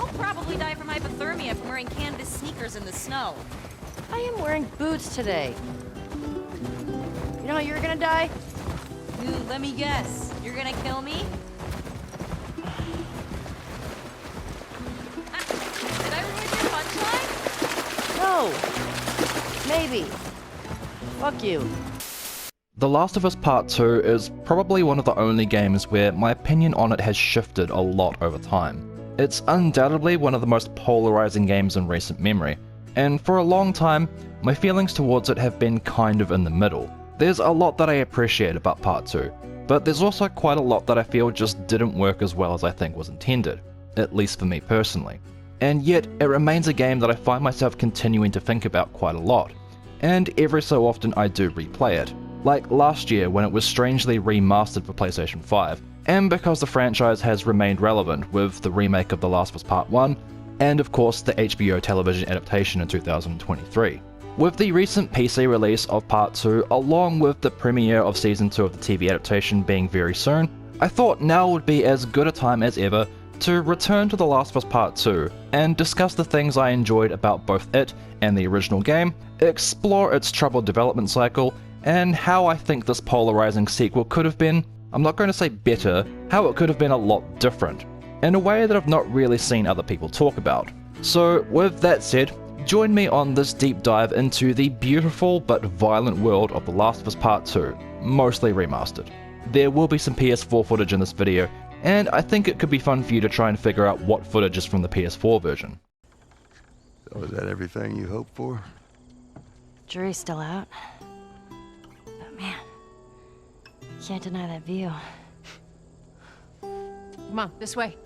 You'll probably die from hypothermia from wearing canvas sneakers in the snow. I am wearing boots today. You know how you're gonna die? Ooh, let me guess. You're gonna kill me? Did I ruin your punchline? No. Maybe. Fuck you. The Last of Us Part 2 is probably one of the only games where my opinion on it has shifted a lot over time. It's undoubtedly one of the most polarizing games in recent memory, and for a long time, my feelings towards it have been kind of in the middle. There's a lot that I appreciate about Part 2, but there's also quite a lot that I feel just didn't work as well as I think was intended, at least for me personally. And yet, it remains a game that I find myself continuing to think about quite a lot, and every so often I do replay it, like last year when it was strangely remastered for PlayStation 5, and because the franchise has remained relevant with the remake of The Last of Us Part 1, and of course the HBO television adaptation in 2023. With the recent PC release of Part 2, along with the premiere of Season 2 of the TV adaptation being very soon, I thought now would be as good a time as ever to return to The Last of Us Part 2 and discuss the things I enjoyed about both it and the original game, explore its troubled development cycle, and how I think this polarizing sequel could have been, I'm not going to say better, how it could have been a lot different, in a way that I've not really seen other people talk about. So with that said, join me on this deep dive into the beautiful but violent world of The Last of Us Part 2, mostly remastered. There will be some PS4 footage in this video, and I think it could be fun for you to try and figure out what footage is from the PS4 version. So is that everything you hoped for? Jury's still out. But man, can't deny that view. Come on, this way.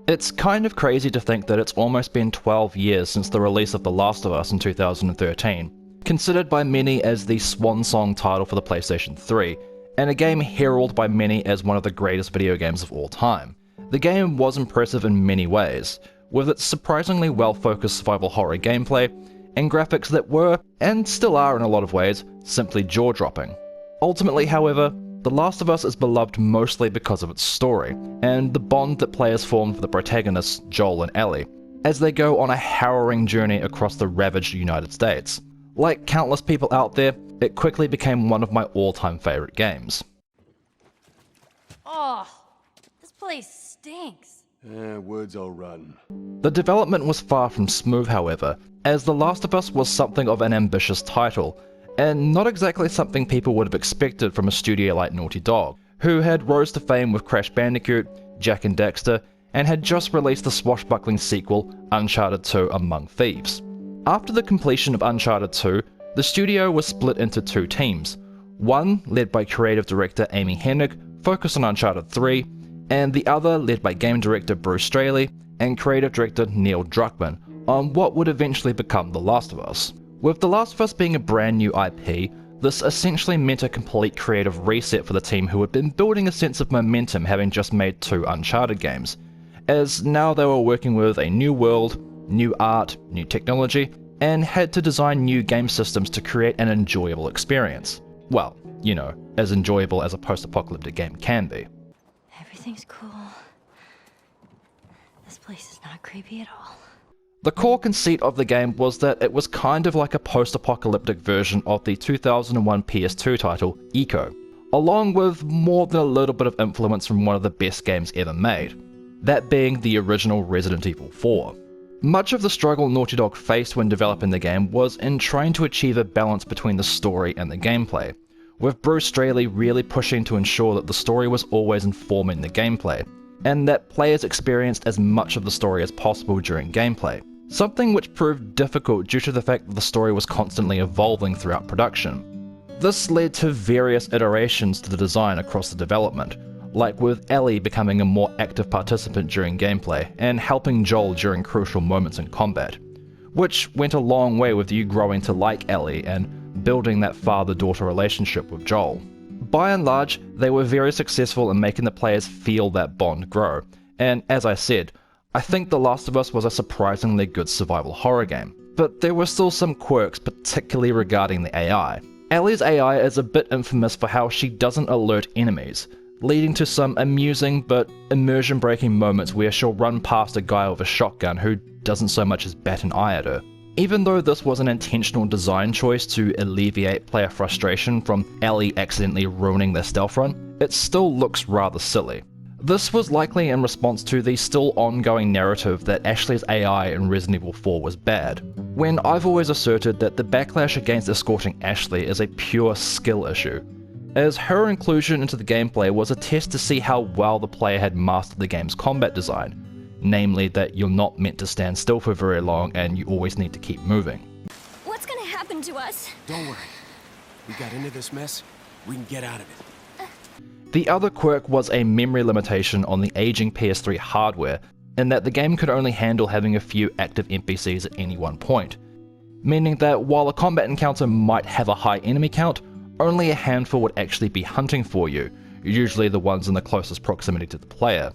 It's kind of crazy to think that it's almost been 12 years since the release of The Last of Us in 2013, considered by many as the swan song title for the PlayStation 3, and a game heralded by many as one of the greatest video games of all time. The game was impressive in many ways, with its surprisingly well-focused survival horror gameplay, and graphics that were, and still are in a lot of ways, simply jaw-dropping. Ultimately, however, The Last of Us is beloved mostly because of its story, and the bond that players form for the protagonists, Joel and Ellie, as they go on a harrowing journey across the ravaged United States. Like countless people out there, it quickly became one of my all-time favorite games. Oh, this place stinks. Wood's all rotten. The development was far from smooth, however, as The Last of Us was something of an ambitious title, and not exactly something people would have expected from a studio like Naughty Dog, who had rose to fame with Crash Bandicoot, Jak and Daxter, and had just released the swashbuckling sequel, Uncharted 2 Among Thieves. After the completion of Uncharted 2, the studio was split into two teams, one led by creative director Amy Hennig, focused on Uncharted 3, and the other led by game director Bruce Straley and creative director Neil Druckmann on what would eventually become The Last of Us. With The Last of Us being a brand new IP, this essentially meant a complete creative reset for the team who had been building a sense of momentum having just made two Uncharted games, as now they were working with a new world, new art, new technology, and had to design new game systems to create an enjoyable experience. Well, you know, as enjoyable as a post-apocalyptic game can be. Everything's cool. This place is not creepy at all. The core conceit of the game was that it was kind of like a post-apocalyptic version of the 2001 PS2 title, Echo, along with more than a little bit of influence from one of the best games ever made, that being the original Resident Evil 4. Much of the struggle Naughty Dog faced when developing the game was in trying to achieve a balance between the story and the gameplay, with Bruce Straley really pushing to ensure that the story was always informing the gameplay, and that players experienced as much of the story as possible during gameplay, something which proved difficult due to the fact that the story was constantly evolving throughout production. This led to various iterations to the design across the development, like with Ellie becoming a more active participant during gameplay and helping Joel during crucial moments in combat, which went a long way with you growing to like Ellie and building that father-daughter relationship with Joel. By and large, they were very successful in making the players feel that bond grow, and as I said, I think The Last of Us was a surprisingly good survival horror game, but there were still some quirks, particularly regarding the AI. Ellie's AI is a bit infamous for how she doesn't alert enemies, leading to some amusing but immersion-breaking moments where she'll run past a guy with a shotgun who doesn't so much as bat an eye at her. Even though this was an intentional design choice to alleviate player frustration from Ellie accidentally ruining their stealth run, it still looks rather silly. This was likely in response to the still ongoing narrative that Ashley's AI in Resident Evil 4 was bad, when I've always asserted that the backlash against escorting Ashley is a pure skill issue, as her inclusion into the gameplay was a test to see how well the player had mastered the game's combat design, namely that you're not meant to stand still for very long and you always need to keep moving. What's gonna happen to us? Don't worry. We got into this mess, we can get out of it. The other quirk was a memory limitation on the aging PS3 hardware, in that the game could only handle having a few active NPCs at any one point, meaning that while a combat encounter might have a high enemy count, only a handful would actually be hunting for you, usually the ones in the closest proximity to the player.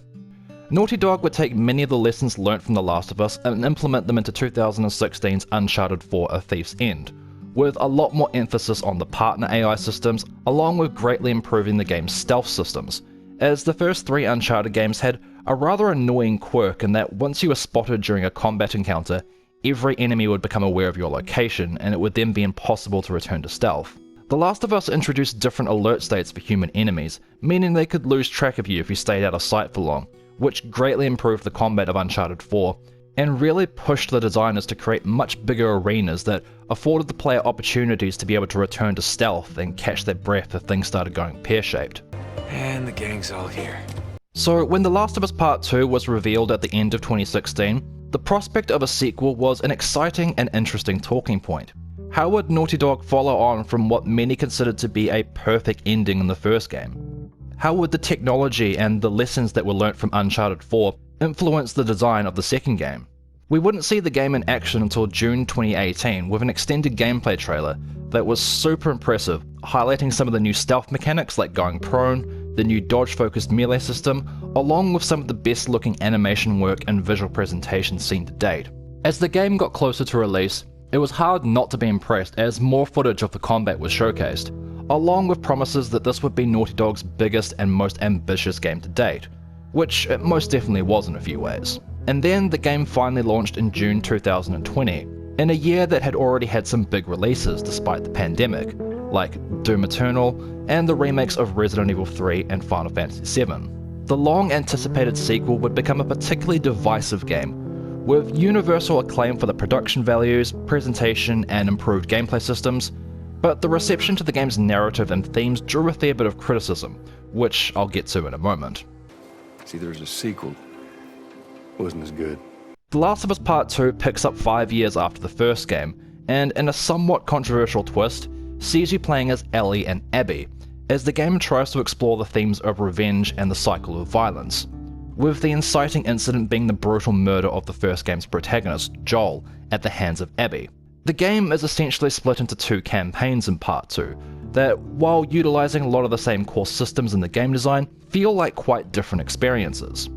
Naughty Dog would take many of the lessons learnt from The Last of Us and implement them into 2016's Uncharted 4: A Thief's End, with a lot more emphasis on the partner AI systems, along with greatly improving the game's stealth systems, as the first 3 Uncharted games had a rather annoying quirk in that once you were spotted during a combat encounter, every enemy would become aware of your location, and it would then be impossible to return to stealth. The Last of Us introduced different alert states for human enemies, meaning they could lose track of you if you stayed out of sight for long, which greatly improved the combat of Uncharted 4, and really pushed the designers to create much bigger arenas that afforded the player opportunities to be able to return to stealth and catch their breath if things started going pear-shaped. And the gang's all here. So when The Last of Us Part 2 was revealed at the end of 2016, the prospect of a sequel was an exciting and interesting talking point. How would Naughty Dog follow on from what many considered to be a perfect ending in the first game? How would the technology and the lessons that were learnt from Uncharted 4 influence the design of the second game? We wouldn't see the game in action until June 2018 with an extended gameplay trailer that was super impressive, highlighting some of the new stealth mechanics like going prone, the new dodge-focused melee system, along with some of the best looking animation work and visual presentation seen to date. As the game got closer to release, it was hard not to be impressed as more footage of the combat was showcased, along with promises that this would be Naughty Dog's biggest and most ambitious game to date, which it most definitely was in a few ways. And then the game finally launched in June 2020, in a year that had already had some big releases despite the pandemic, like Doom Eternal and the remakes of Resident Evil 3 and Final Fantasy VII. The long-anticipated sequel would become a particularly divisive game, with universal acclaim for the production values, presentation, and improved gameplay systems, but the reception to the game's narrative and themes drew a fair bit of criticism, which I'll get to in a moment. See, there's a sequel. Wasn't as good. The Last of Us Part 2 picks up 5 years after the first game, and in a somewhat controversial twist, sees you playing as Ellie and Abby, as the game tries to explore the themes of revenge and the cycle of violence, with the inciting incident being the brutal murder of the first game's protagonist, Joel, at the hands of Abby. The game is essentially split into 2 campaigns in Part 2, that, while utilising a lot of the same core systems in the game design, feel like quite different experiences.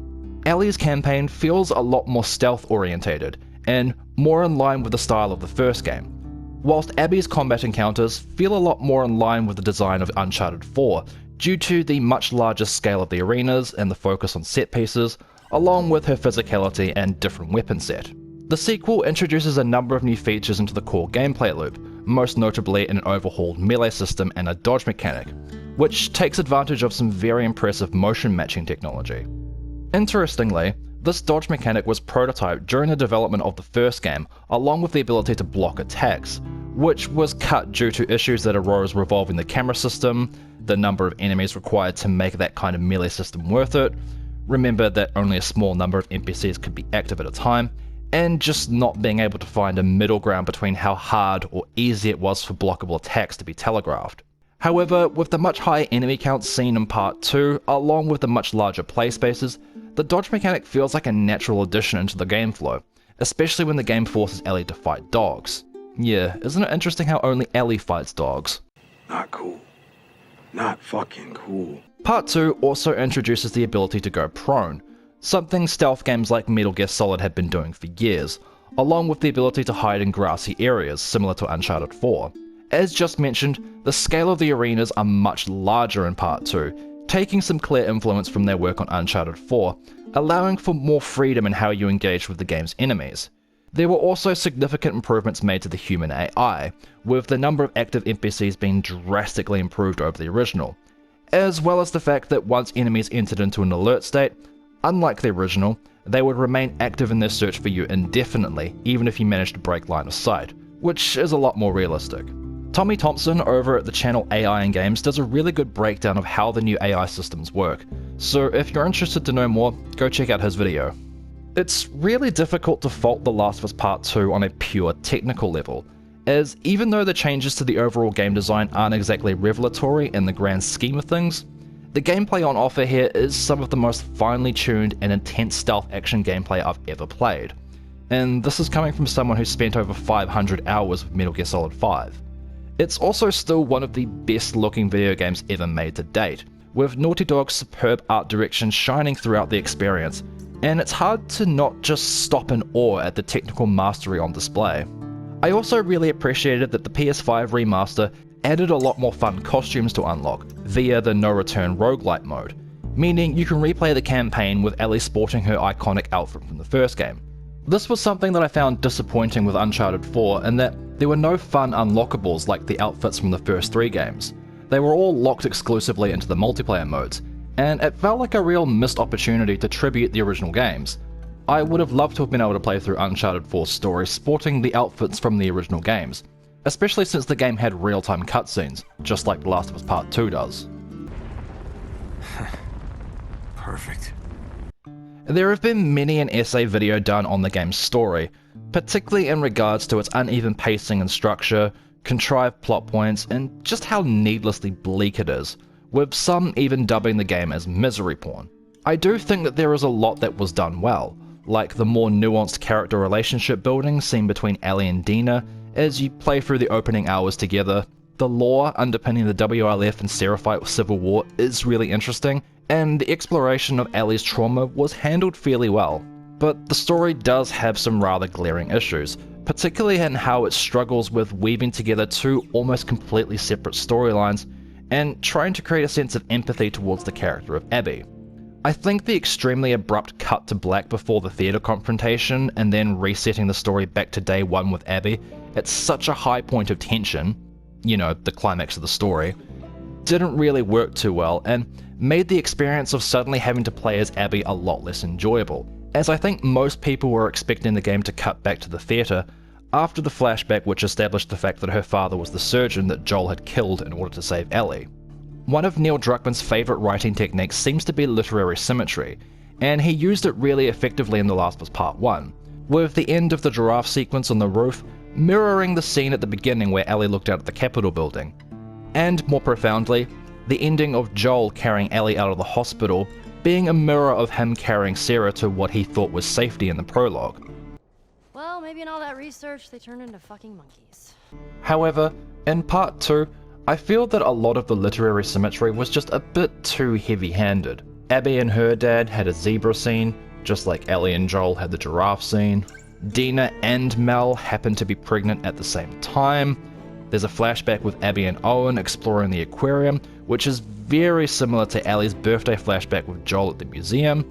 Ellie's campaign feels a lot more stealth-orientated, and more in line with the style of the first game, whilst Abby's combat encounters feel a lot more in line with the design of Uncharted 4, due to the much larger scale of the arenas and the focus on set pieces, along with her physicality and different weapon set. The sequel introduces a number of new features into the core gameplay loop, most notably an overhauled melee system and a dodge mechanic, which takes advantage of some very impressive motion matching technology. Interestingly, this dodge mechanic was prototyped during the development of the first game, along with the ability to block attacks, which was cut due to issues that arose revolving the camera system, the number of enemies required to make that kind of melee system worth it, remember that only a small number of NPCs could be active at a time, and just not being able to find a middle ground between how hard or easy it was for blockable attacks to be telegraphed. However, with the much higher enemy count seen in Part 2, along with the much larger play spaces, the dodge mechanic feels like a natural addition into the game flow, especially when the game forces Ellie to fight dogs. Yeah, isn't it interesting how only Ellie fights dogs? Not cool. Not fucking cool. Part 2 also introduces the ability to go prone, something stealth games like Metal Gear Solid have been doing for years, along with the ability to hide in grassy areas similar to Uncharted 4. As just mentioned, the scale of the arenas are much larger in Part 2, taking some clear influence from their work on Uncharted 4, allowing for more freedom in how you engage with the game's enemies. There were also significant improvements made to the human AI, with the number of active NPCs being drastically improved over the original, as well as the fact that once enemies entered into an alert state, unlike the original, they would remain active in their search for you indefinitely, even if you managed to break line of sight, which is a lot more realistic. Tommy Thompson over at the channel AI in Games does a really good breakdown of how the new AI systems work, so if you're interested to know more, go check out his video. It's really difficult to fault The Last of Us Part 2 on a pure technical level, as even though the changes to the overall game design aren't exactly revelatory in the grand scheme of things, the gameplay on offer here is some of the most finely tuned and intense stealth action gameplay I've ever played, and this is coming from someone who spent over 500 hours with Metal Gear Solid 5. It's also still one of the best looking video games ever made to date, with Naughty Dog's superb art direction shining throughout the experience, and it's hard to not just stop in awe at the technical mastery on display. I also really appreciated that the PS5 remaster added a lot more fun costumes to unlock via the no return roguelite mode, meaning you can replay the campaign with Ellie sporting her iconic outfit from the first game. This was something that I found disappointing with Uncharted 4 in that there were no fun unlockables like the outfits from the first 3 games. They were all locked exclusively into the multiplayer modes, and it felt like a real missed opportunity to tribute the original games. I would have loved to have been able to play through Uncharted 4's story sporting the outfits from the original games, especially since the game had real-time cutscenes, just like The Last of Us Part 2 does. Perfect. There have been many an essay video done on the game's story, particularly in regards to its uneven pacing and structure, contrived plot points, and just how needlessly bleak it is, with some even dubbing the game as misery porn. I do think that there is a lot that was done well, like the more nuanced character relationship building seen between Ellie and Dina as you play through the opening hours together. The lore underpinning the WLF and Seraphite Civil War is really interesting, and the exploration of Ellie's trauma was handled fairly well. But the story does have some rather glaring issues, particularly in how it struggles with weaving together 2 almost completely separate storylines and trying to create a sense of empathy towards the character of Abby. I think the extremely abrupt cut to black before the theatre confrontation and then resetting the story back to day 1 with Abby at such a high point of tension, you know, the climax of the story, didn't really work too well and made the experience of suddenly having to play as Abby a lot less enjoyable, as I think most people were expecting the game to cut back to the theatre after the flashback which established the fact that her father was the surgeon that Joel had killed in order to save Ellie. One of Neil Druckmann's favourite writing techniques seems to be literary symmetry, and he used it really effectively in The Last of Us Part 1, with the end of the giraffe sequence on the roof mirroring the scene at the beginning where Ellie looked out at the Capitol building, and more profoundly, the ending of Joel carrying Ellie out of the hospital being a mirror of him carrying Sarah to what he thought was safety in the prologue. Well, maybe in all that research, they turned into fucking monkeys. However, in Part 2, I feel that a lot of the literary symmetry was just a bit too heavy-handed. Abby and her dad had a zebra scene, just like Ellie and Joel had the giraffe scene. Dina and Mel happened to be pregnant at the same time. There's a flashback with Abby and Owen exploring the aquarium, which is very similar to Ellie's birthday flashback with Joel at the museum,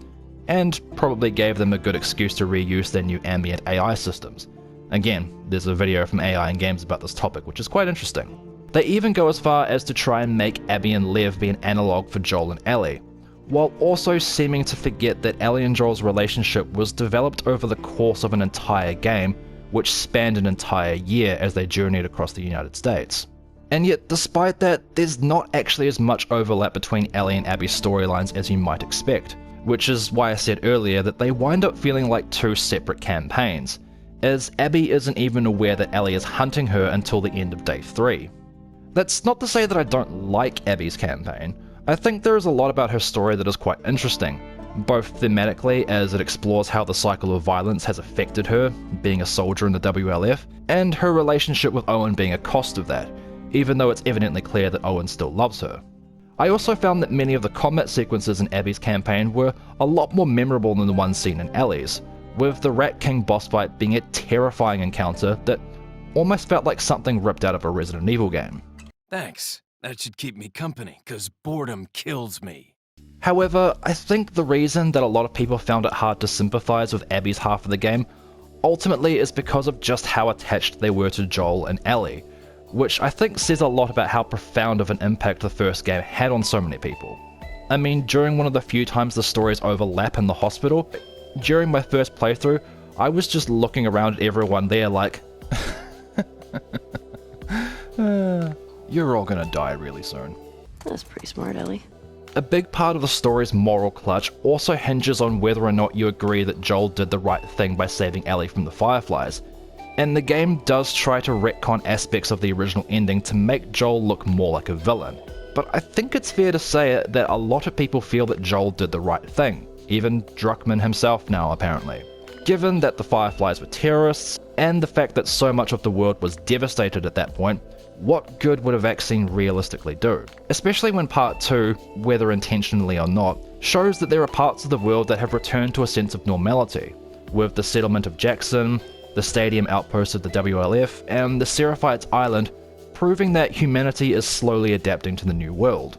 and probably gave them a good excuse to reuse their new ambient AI systems. Again, there's a video from AI in Games about this topic, which is quite interesting. They even go as far as to try and make Abby and Lev be an analogue for Joel and Ellie, while also seeming to forget that Ellie and Joel's relationship was developed over the course of an entire game, which spanned an entire year as they journeyed across the United States. And yet, despite that, there's not actually as much overlap between Ellie and Abby's storylines as you might expect, which is why I said earlier that they wind up feeling like 2 separate campaigns, as Abby isn't even aware that Ellie is hunting her until the end of day 3. That's not to say that I don't like Abby's campaign. I think there is a lot about her story that is quite interesting, both thematically as it explores how the cycle of violence has affected her, being a soldier in the WLF, and her relationship with Owen being a cost of that, even though it's evidently clear that Owen still loves her. I also found that many of the combat sequences in Abby's campaign were a lot more memorable than the ones seen in Ellie's, with the Rat King boss fight being a terrifying encounter that almost felt like something ripped out of a Resident Evil game. Thanks. That should keep me company, 'cause boredom kills me. However, I think the reason that a lot of people found it hard to sympathize with Abby's half of the game ultimately is because of just how attached they were to Joel and Ellie, which I think says a lot about how profound of an impact the first game had on so many people. I mean, during one of the few times the stories overlap in the hospital, during my first playthrough, I was just looking around at everyone there like, you're all gonna die really soon. That's pretty smart, Ellie. A big part of the story's moral clutch also hinges on whether or not you agree that Joel did the right thing by saving Ellie from the Fireflies, and the game does try to retcon aspects of the original ending to make Joel look more like a villain. But I think it's fair to say that a lot of people feel that Joel did the right thing, even Druckmann himself now apparently. Given that the Fireflies were terrorists, and the fact that so much of the world was devastated at that point, what good would a vaccine realistically do? Especially when Part 2, whether intentionally or not, shows that there are parts of the world that have returned to a sense of normality, with the settlement of Jackson, the stadium outpost of the WLF, and the Seraphites Island, proving that humanity is slowly adapting to the new world.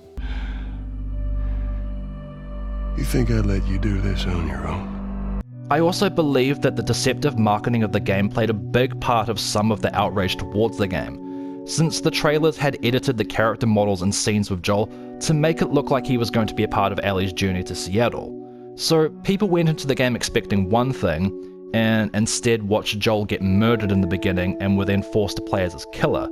You think I'd let you do this on your own? I also believe that the deceptive marketing of the game played a big part of some of the outrage towards the game, since the trailers had edited the character models and scenes with Joel to make it look like he was going to be a part of Ellie's journey to Seattle. So people went into the game expecting one thing, and instead watched Joel get murdered in the beginning and were then forced to play as his killer.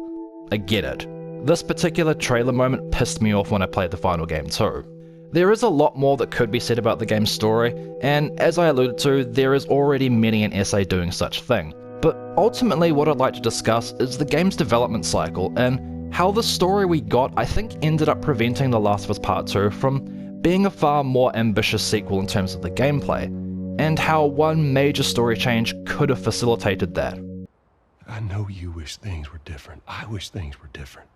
I get it. This particular trailer moment pissed me off when I played the final game too. There is a lot more that could be said about the game's story, and as I alluded to, there is already many an essay doing such thing. But ultimately what I'd like to discuss is the game's development cycle, and how the story we got I think ended up preventing The Last of Us Part 2 from being a far more ambitious sequel in terms of the gameplay, and how one major story change could have facilitated that. I know you wish things were different. I wish things were different.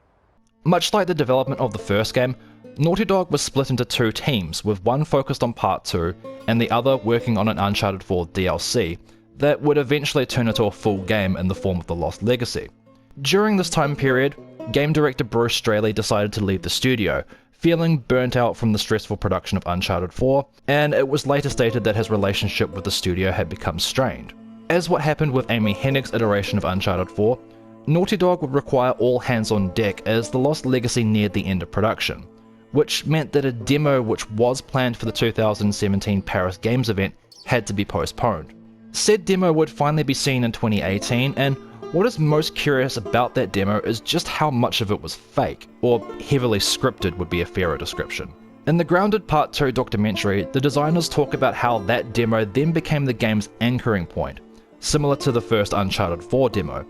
Much like the development of the first game, Naughty Dog was split into two teams, with one focused on Part 2 and the other working on an Uncharted 4 DLC that would eventually turn into a full game in the form of The Lost Legacy. During this time period, game director Bruce Straley decided to leave the studio, feeling burnt out from the stressful production of Uncharted 4, and it was later stated that his relationship with the studio had become strained. As what happened with Amy Hennig's iteration of Uncharted 4, Naughty Dog would require all hands on deck as The Lost Legacy neared the end of production, which meant that a demo which was planned for the 2017 Paris Games event had to be postponed. Said demo would finally be seen in 2018, and what is most curious about that demo is just how much of it was fake, or heavily scripted would be a fairer description. In the Grounded Part 2 documentary, the designers talk about how that demo then became the game's anchoring point, similar to the first Uncharted 4 demo,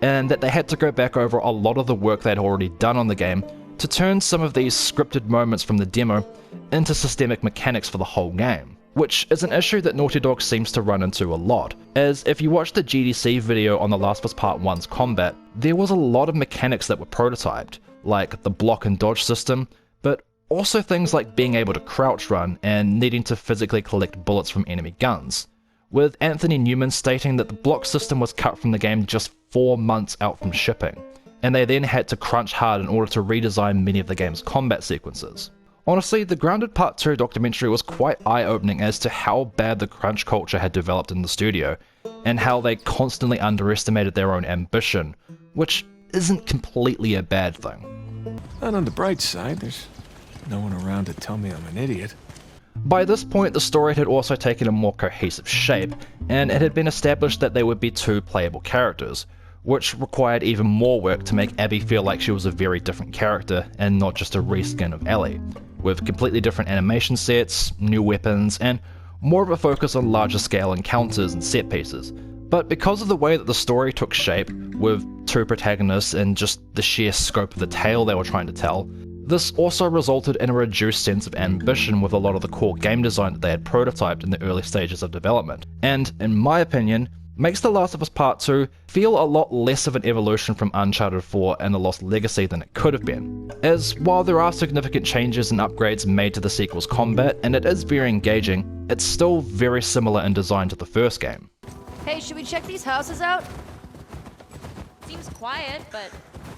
and that they had to go back over a lot of the work they'd already done on the game to turn some of these scripted moments from the demo into systemic mechanics for the whole game, which is an issue that Naughty Dog seems to run into a lot, as if you watch the GDC video on The Last of Us Part 1's combat, there was a lot of mechanics that were prototyped, like the block and dodge system, but also things like being able to crouch run and needing to physically collect bullets from enemy guns, with Anthony Newman stating that the block system was cut from the game just 4 months out from shipping, and they then had to crunch hard in order to redesign many of the game's combat sequences. Honestly, the Grounded Part 2 documentary was quite eye-opening as to how bad the crunch culture had developed in the studio, and how they constantly underestimated their own ambition, which isn't completely a bad thing. And on the bright side, there's no one around to tell me I'm an idiot. By this point, the story had also taken a more cohesive shape, and it had been established that there would be 2 playable characters, which required even more work to make Abby feel like she was a very different character and not just a reskin of Ellie, with completely different animation sets, new weapons, and more of a focus on larger scale encounters and set pieces. But because of the way that the story took shape, with 2 protagonists and just the sheer scope of the tale they were trying to tell, this also resulted in a reduced sense of ambition with a lot of the core game design that they had prototyped in the early stages of development, and, in my opinion, makes The Last of Us Part 2 feel a lot less of an evolution from Uncharted 4 and The Lost Legacy than it could have been, as while there are significant changes and upgrades made to the sequel's combat and it is very engaging, it's still very similar in design to the first game. Hey, should we check these houses out? Seems quiet, but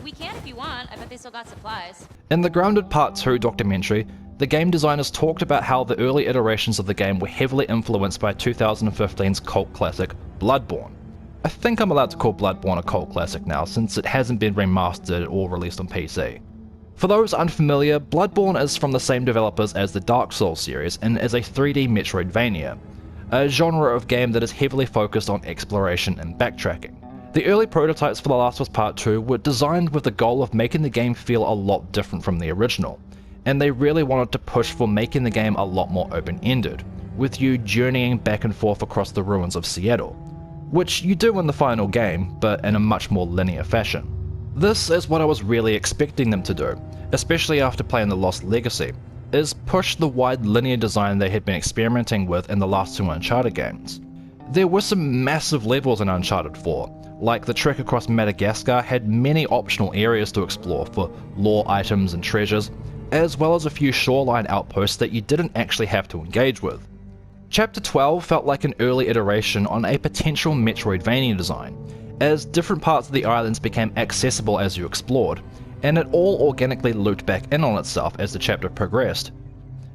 we can if you want. I bet they still got supplies. In the Grounded Part 2 documentary, the game designers talked about how the early iterations of the game were heavily influenced by 2015's cult classic Bloodborne. I think I'm allowed to call Bloodborne a cult classic now, since it hasn't been remastered or released on PC. For those unfamiliar, Bloodborne is from the same developers as the Dark Souls series and is a 3D Metroidvania, a genre of game that is heavily focused on exploration and backtracking. The early prototypes for The Last of Us Part 2 were designed with the goal of making the game feel a lot different from the original, and they really wanted to push for making the game a lot more open-ended, with you journeying back and forth across the ruins of Seattle, which you do in the final game, but in a much more linear fashion. This is what I was really expecting them to do, especially after playing The Lost Legacy, is push the wide linear design they had been experimenting with in the last two Uncharted games. There were some massive levels in Uncharted 4, like the trek across Madagascar had many optional areas to explore for lore items and treasures, as well as a few shoreline outposts that you didn't actually have to engage with. Chapter 12 felt like an early iteration on a potential Metroidvania design, as different parts of the islands became accessible as you explored, and it all organically looped back in on itself as the chapter progressed.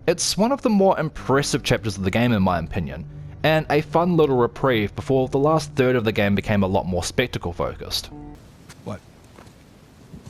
It's one of the more impressive chapters of the game in my opinion, and a fun little reprieve before the last third of the game became a lot more spectacle focused. What?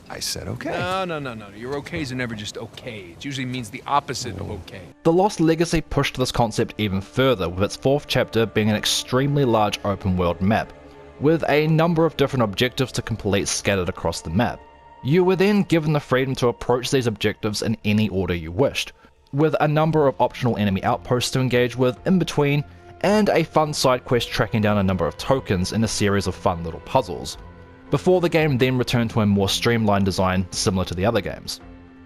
I said okay. No. Your okays are never just okay. It usually means the opposite of okay. The Lost Legacy pushed this concept even further, with its fourth chapter being an extremely large open world map, with a number of different objectives to complete scattered across the map. You were then given the freedom to approach these objectives in any order you wished, with a number of optional enemy outposts to engage with in between, and a fun side quest tracking down a number of tokens in a series of fun little puzzles, before the game then returned to a more streamlined design similar to the other games.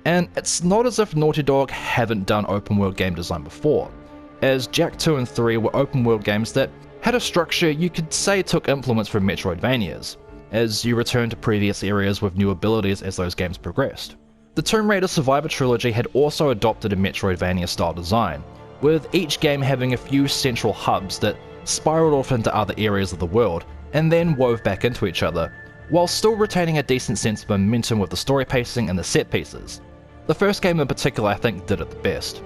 And it's not as if Naughty Dog haven't done open world game design before, as Jak 2 and 3 were open world games that had a structure you could say took influence from Metroidvanias, as you returned to previous areas with new abilities as those games progressed. The Tomb Raider Survivor trilogy had also adopted a Metroidvania style design, with each game having a few central hubs that spiraled off into other areas of the world and then wove back into each other, while still retaining a decent sense of momentum with the story pacing and the set pieces. The first game in particular I think did it the best.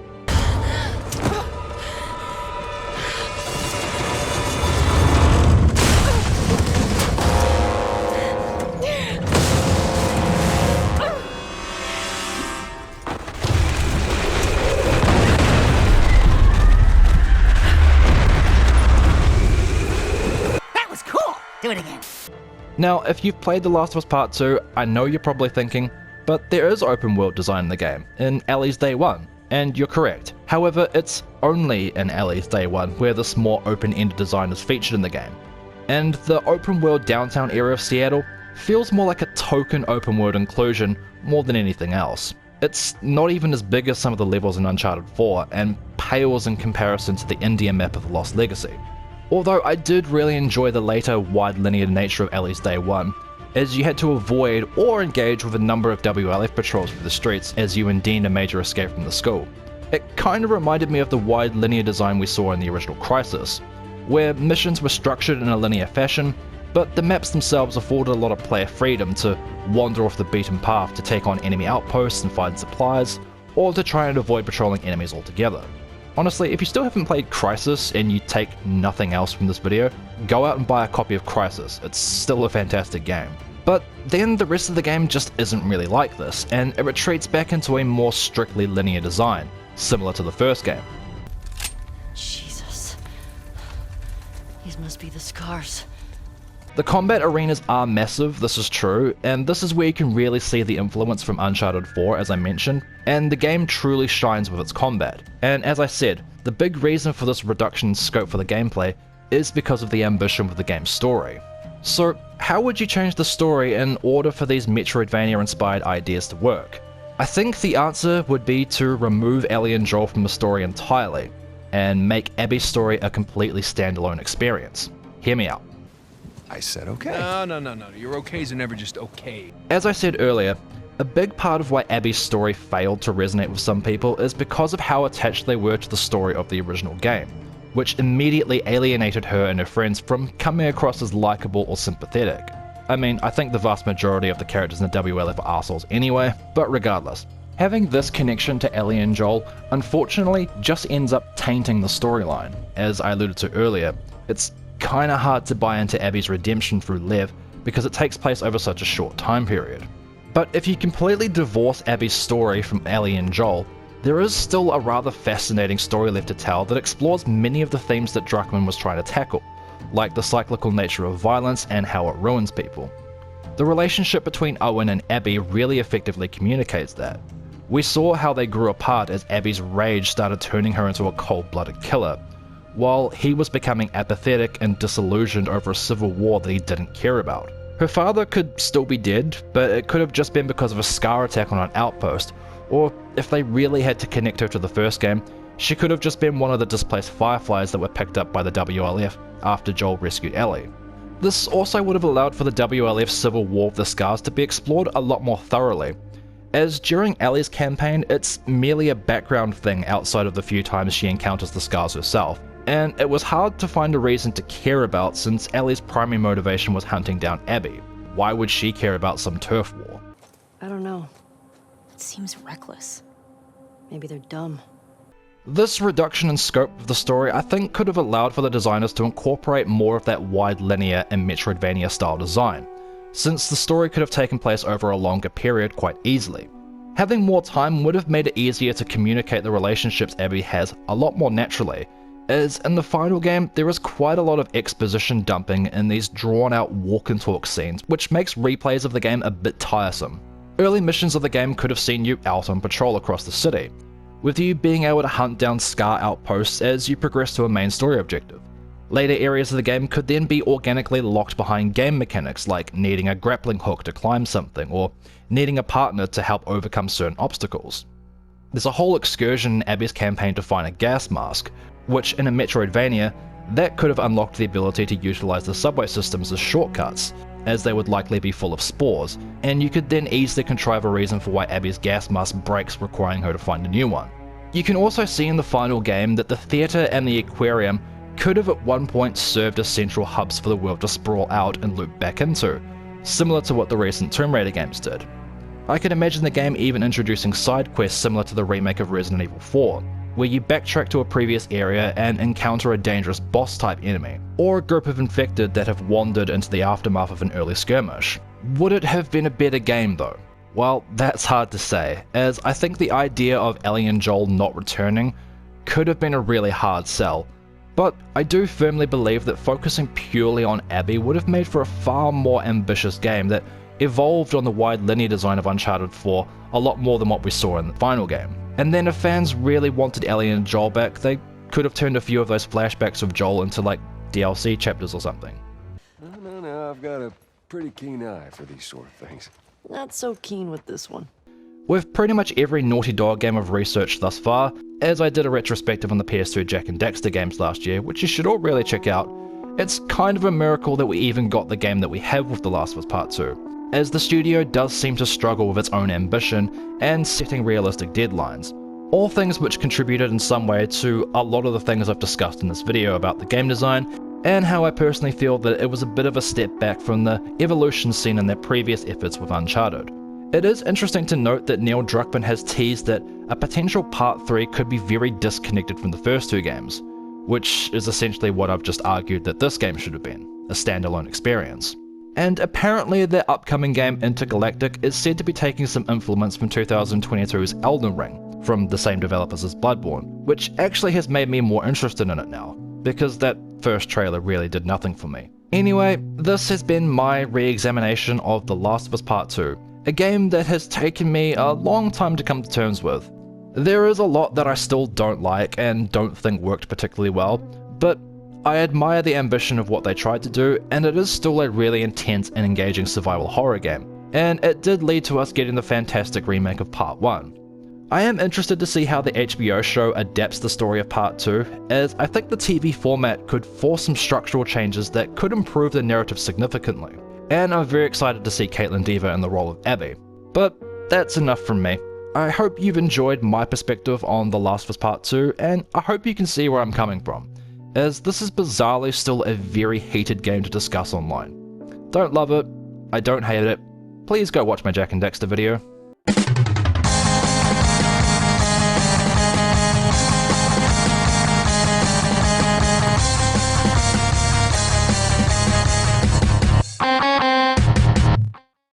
Do it again. Now, if you've played The Last of Us Part 2, I know you're probably thinking, but there is open world design in the game, in Ellie's Day 1, and you're correct. However, it's only in Ellie's Day 1 where this more open-ended design is featured in the game, and the open world downtown area of Seattle feels more like a token open world inclusion more than anything else. It's not even as big as some of the levels in Uncharted 4, and pales in comparison to the India map of The Lost Legacy. Although I did really enjoy the later wide linear nature of Ellie's Day 1, as you had to avoid or engage with a number of WLF patrols through the streets as you indeed a major escape from the school. It kind of reminded me of the wide linear design we saw in the original Crysis, where missions were structured in a linear fashion, but the maps themselves afforded a lot of player freedom to wander off the beaten path to take on enemy outposts and find supplies, or to try and avoid patrolling enemies altogether. Honestly, if you still haven't played Crysis and you take nothing else from this video, go out and buy a copy of Crysis, it's still a fantastic game. But then the rest of the game just isn't really like this, and it retreats back into a more strictly linear design, similar to the first game. Jesus. These must be the scars. The combat arenas are massive, this is true, and this is where you can really see the influence from Uncharted 4 as I mentioned, and the game truly shines with its combat. And as I said, the big reason for this reduction in scope for the gameplay is because of the ambition with the game's story. So how would you change the story in order for these Metroidvania inspired ideas to work? I think the answer would be to remove Ellie and Joel from the story entirely, and make Abby's story a completely standalone experience. Hear me out. I said okay. No. Your okays are never just okay. As I said earlier, a big part of why Abby's story failed to resonate with some people is because of how attached they were to the story of the original game, which immediately alienated her and her friends from coming across as likable or sympathetic. I mean, I think the vast majority of the characters in the WLF are assholes anyway, but regardless. Having this connection to Ellie and Joel unfortunately just ends up tainting the storyline. As I alluded to earlier, it's kinda hard to buy into Abby's redemption through Lev because it takes place over such a short time period. But if you completely divorce Abby's story from Ellie and Joel, there is still a rather fascinating story left to tell that explores many of the themes that Druckmann was trying to tackle, like the cyclical nature of violence and how it ruins people. The relationship between Owen and Abby really effectively communicates that. We saw how they grew apart as Abby's rage started turning her into a cold-blooded killer, while he was becoming apathetic and disillusioned over a civil war that he didn't care about. Her father could still be dead, but it could have just been because of a Scar attack on an outpost, or if they really had to connect her to the first game, she could have just been one of the displaced Fireflies that were picked up by the WLF after Joel rescued Ellie. This also would have allowed for the WLF civil war of the Scars to be explored a lot more thoroughly, as during Ellie's campaign it's merely a background thing outside of the few times she encounters the Scars herself, and it was hard to find a reason to care about since Ellie's primary motivation was hunting down Abby. Why would she care about some turf war? I don't know. It seems reckless. Maybe they're dumb. This reduction in scope of the story I think could have allowed for the designers to incorporate more of that wide linear and Metroidvania style design, since the story could have taken place over a longer period quite easily. Having more time would have made it easier to communicate the relationships Abby has a lot more naturally, as in the final game there is quite a lot of exposition dumping in these drawn out walk and talk scenes, which makes replays of the game a bit tiresome. Early missions of the game could have seen you out on patrol across the city, with you being able to hunt down Scar outposts as you progress to a main story objective. Later areas of the game could then be organically locked behind game mechanics like needing a grappling hook to climb something, or needing a partner to help overcome certain obstacles. There's a whole excursion in Abby's campaign to find a gas mask, which in a Metroidvania, that could have unlocked the ability to utilize the subway systems as shortcuts, as they would likely be full of spores, and you could then easily contrive a reason for why Abby's gas mask breaks, requiring her to find a new one. You can also see in the final game that the theatre and the aquarium could have at one point served as central hubs for the world to sprawl out and loop back into, similar to what the recent Tomb Raider games did. I can imagine the game even introducing side quests similar to the remake of Resident Evil 4, where you backtrack to a previous area and encounter a dangerous boss-type enemy, or a group of infected that have wandered into the aftermath of an early skirmish. Would it have been a better game though? Well, that's hard to say, as I think the idea of Ellie and Joel not returning could have been a really hard sell, but I do firmly believe that focusing purely on Abby would have made for a far more ambitious game that evolved on the wide linear design of Uncharted 4 a lot more than what we saw in the final game. And then if fans really wanted Ellie and Joel back, they could have turned a few of those flashbacks of Joel into like DLC chapters or something. No, I've got a pretty keen eye for these sort of things. Not so keen with this one. With pretty much every Naughty Dog game I've researched thus far, as I did a retrospective on the PS2 Jak and Daxter games last year, which you should all really check out, it's kind of a miracle that we even got the game that we have with The Last of Us Part 2, as the studio does seem to struggle with its own ambition and setting realistic deadlines, all things which contributed in some way to a lot of the things I've discussed in this video about the game design, and how I personally feel that it was a bit of a step back from the evolution seen in their previous efforts with Uncharted. It is interesting to note that Neil Druckmann has teased that a potential Part 3 could be very disconnected from the first two games, which is essentially what I've just argued that this game should have been, a standalone experience. And apparently their upcoming game Intergalactic is said to be taking some influence from 2022's Elden Ring, from the same developers as Bloodborne, which actually has made me more interested in it now, because that first trailer really did nothing for me. Anyway, this has been my re-examination of The Last of Us Part 2, a game that has taken me a long time to come to terms with. There is a lot that I still don't like and don't think worked particularly well, but I admire the ambition of what they tried to do, and it is still a really intense and engaging survival horror game, and it did lead to us getting the fantastic remake of Part 1. I am interested to see how the HBO show adapts the story of Part 2, as I think the TV format could force some structural changes that could improve the narrative significantly, and I'm very excited to see Caitlin Dever in the role of Abby. But that's enough from me. I hope you've enjoyed my perspective on The Last of Us Part 2, and I hope you can see where I'm coming from, as this is bizarrely still a very heated game to discuss online. Don't love it, I don't hate it, please go watch my Jak and Daxter video.